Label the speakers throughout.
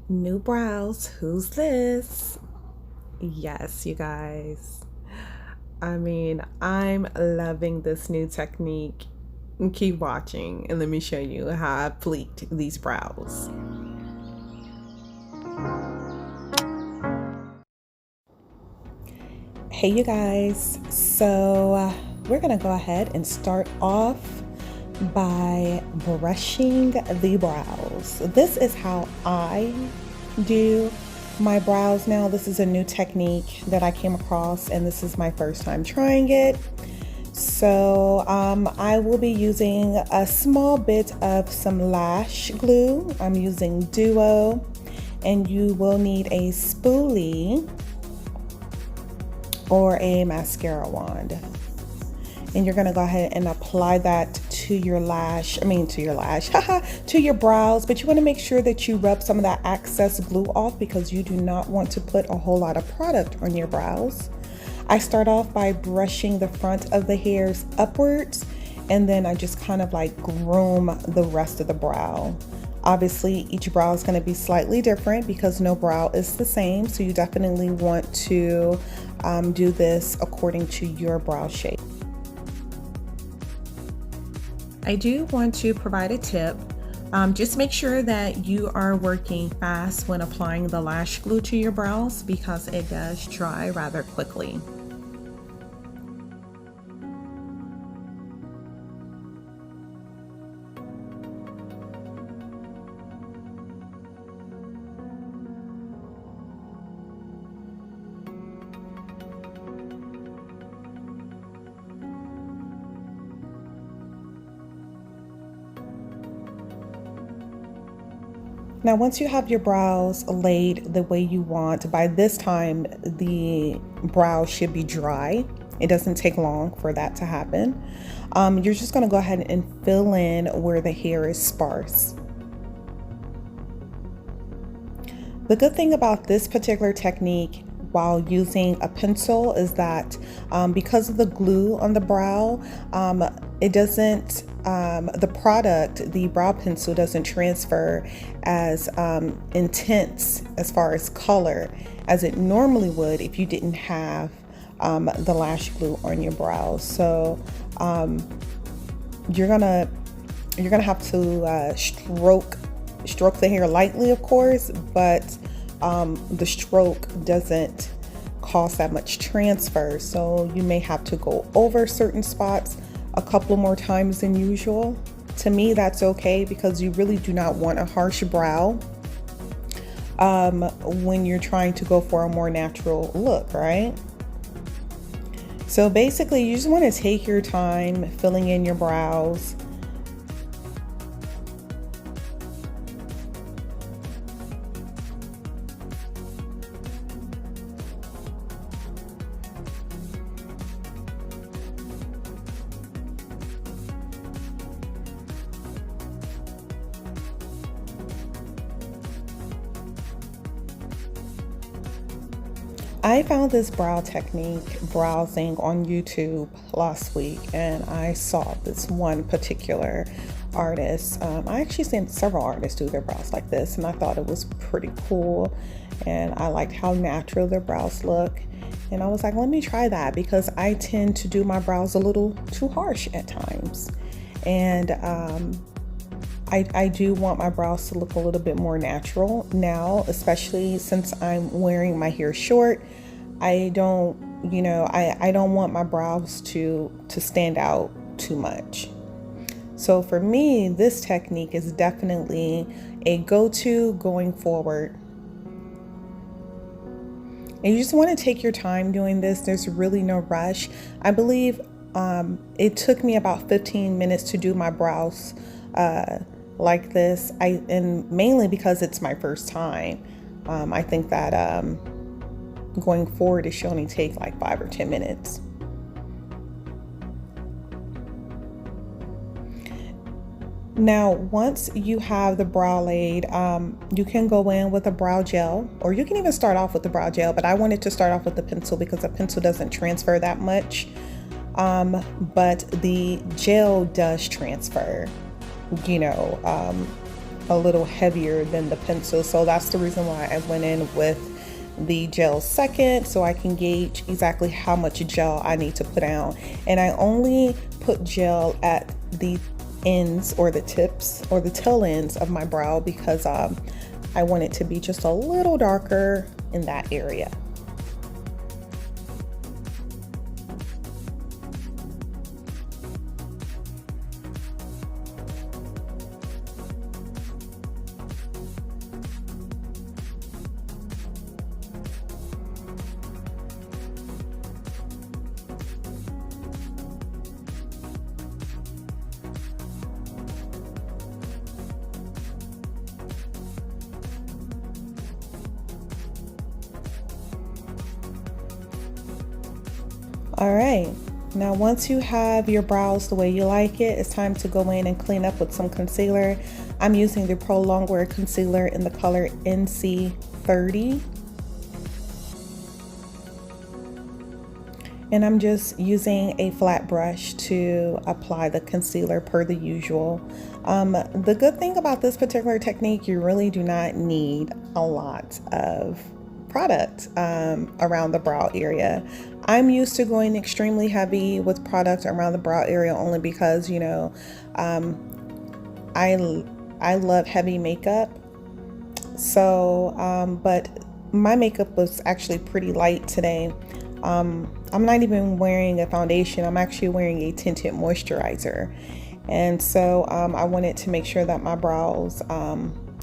Speaker 1: New brows, who's this? Yes, you guys. I'm loving this new technique. Keep watching and let me show you how I pleat these brows. Hey, you guys. We're gonna go ahead and start off by brushing the brows. This is how I do my brows now. This is a new technique that I came across, and this is my first time trying it. I will be using a small bit of some lash glue. I'm using Duo, and you will need a spoolie or a mascara wand. And you're gonna go ahead and apply that to your to your brows, but you wanna make sure that you rub some of that excess glue off because you do not want to put a whole lot of product on your brows. I start off by brushing the front of the hairs upwards, and then I just kind of like groom the rest of the brow. Obviously, each brow is going to be slightly different because no brow is the same, so you definitely want to do this according to your brow shape. I do want to provide a tip. Just make sure that you are working fast when applying the lash glue to your brows because it does dry rather quickly. Now, once you have your brows laid the way you want, by this time the brow should be dry. It doesn't take long for that to happen. You're just going to go ahead and fill in where the hair is sparse. The good thing about this particular technique while using a pencil is that because of the glue on the brow, it doesn't, the brow pencil doesn't transfer as intense as far as color as it normally would if you didn't have the lash glue on your brows. So you're gonna have to stroke the hair lightly, of course, but the stroke doesn't cause that much transfer. So you may have to go over certain spots a couple more times than usual. To me, that's okay because you really do not want a harsh brow when you're trying to go for a more natural look, right? So basically, you just want to take your time filling in your brows. I found this brow technique browsing on YouTube last week, and I saw this one particular artist. I actually seen several artists do their brows like this, and I thought it was pretty cool, and I liked how natural their brows look. And I was like, let me try that because I tend to do my brows a little too harsh at times. And I do want my brows to look a little bit more natural now, especially since I'm wearing my hair short. I don't want my brows to stand out too much. So for me, this technique is definitely a go-to going forward. And you just want to take your time doing this. There's really no rush. I believe it took me about 15 minutes to do my brows like this, and mainly because it's my first time. I think that going forward it should only take like 5 or 10 minutes. Now, once you have the brow laid, you can go in with a brow gel, or you can even start off with the brow gel, but I wanted to start off with the pencil because the pencil doesn't transfer that much, but the gel does transfer. a little heavier than the pencil. So that's the reason why I went in with the gel second, so I can gauge exactly how much gel I need to put down. And I only put gel at the ends or the tips or the tail ends of my brow because I want it to be just a little darker in that area. All right, now once you have your brows the way you like it, it's time to go in and clean up with some concealer. I'm using the Pro Longwear concealer in the color NC30. And I'm just using a flat brush to apply the concealer per the usual. The good thing about this particular technique, you really do not need a lot of product around the brow area. I'm used to going extremely heavy with product around the brow area only because, you know, I love heavy makeup. So, but my makeup was actually pretty light today. I'm not even wearing a foundation. I'm actually wearing a tinted moisturizer. And so I wanted to make sure that my brows,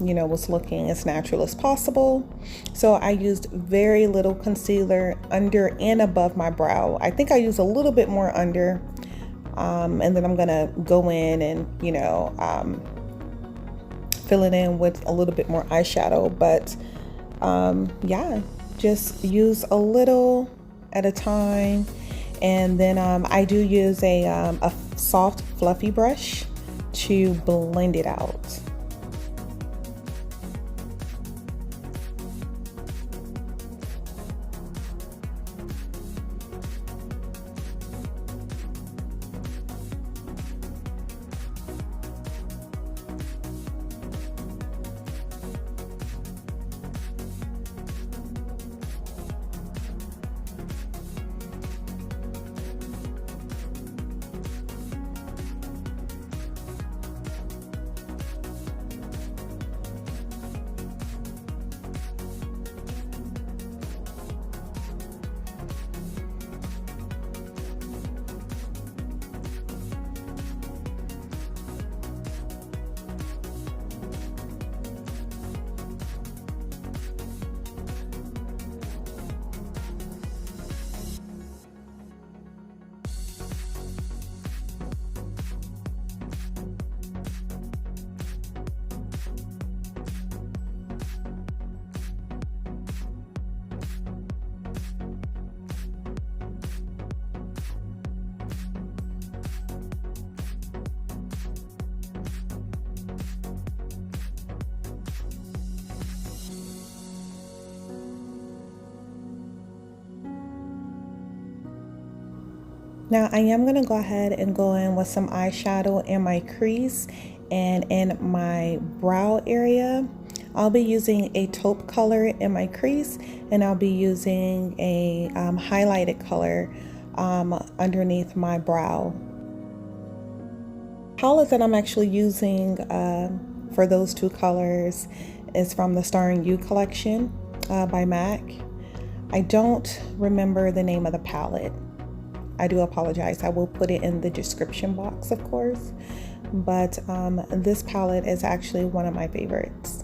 Speaker 1: you know, was looking as natural as possible. So I used very little concealer under and above my brow. I think I used a little bit more under. And then I'm gonna go in and, you know, fill it in with a little bit more eyeshadow. But yeah, just use a little at a time. And then I do use a soft fluffy brush to blend it out. Now I am going to go ahead and go in with some eyeshadow in my crease and in my brow area. I'll be using a taupe color in my crease, and I'll be using a highlighted color underneath my brow. Palette that I'm actually using for those two colors is from the Starring You collection by MAC. I don't remember the name of the palette. I do apologize. I will put it in the description box, of course. But this palette is actually one of my favorites.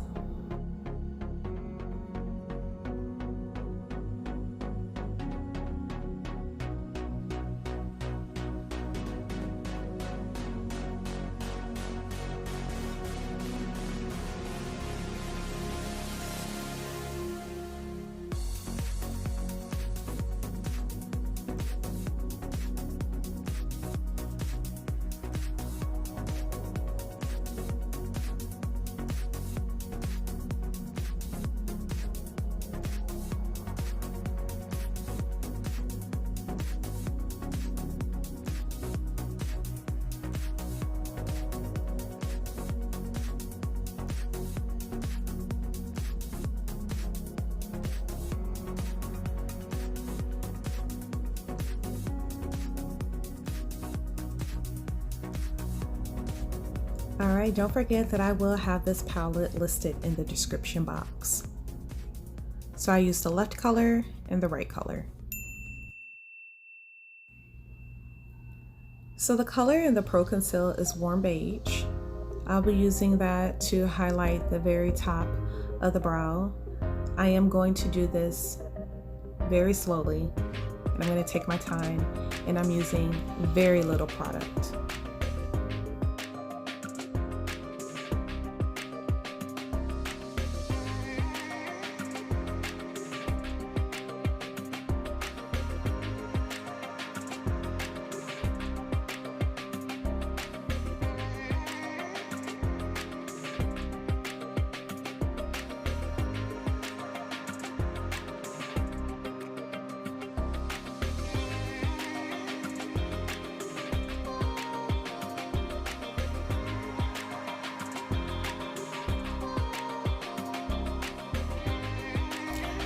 Speaker 1: All right, don't forget that I will have this palette listed in the description box. So I used the left color and the right color. So the color in the Pro Conceal is warm beige. I'll be using that to highlight the very top of the brow. I am going to do this very slowly, and I'm going to take my time, and I'm using very little product.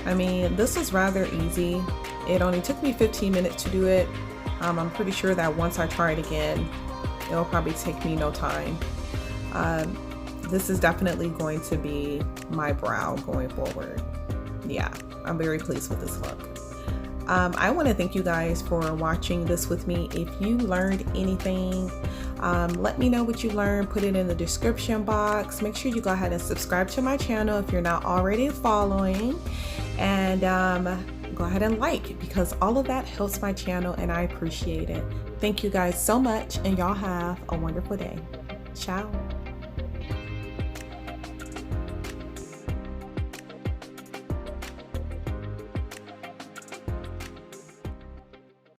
Speaker 1: I mean, this was rather easy. It only took me 15 minutes to do it. I'm pretty sure that once I try it again, it'll probably take me no time. This is definitely going to be my brow going forward. Yeah, I'm very pleased with this look. I want to thank you guys for watching this with me. If you learned anything, let me know what you learned. Put it in the description box. Make sure you go ahead and subscribe to my channel if you're not already following, and go ahead and like, because all of that helps my channel and I appreciate it. Thank you guys so much, and y'all have a wonderful day. Ciao.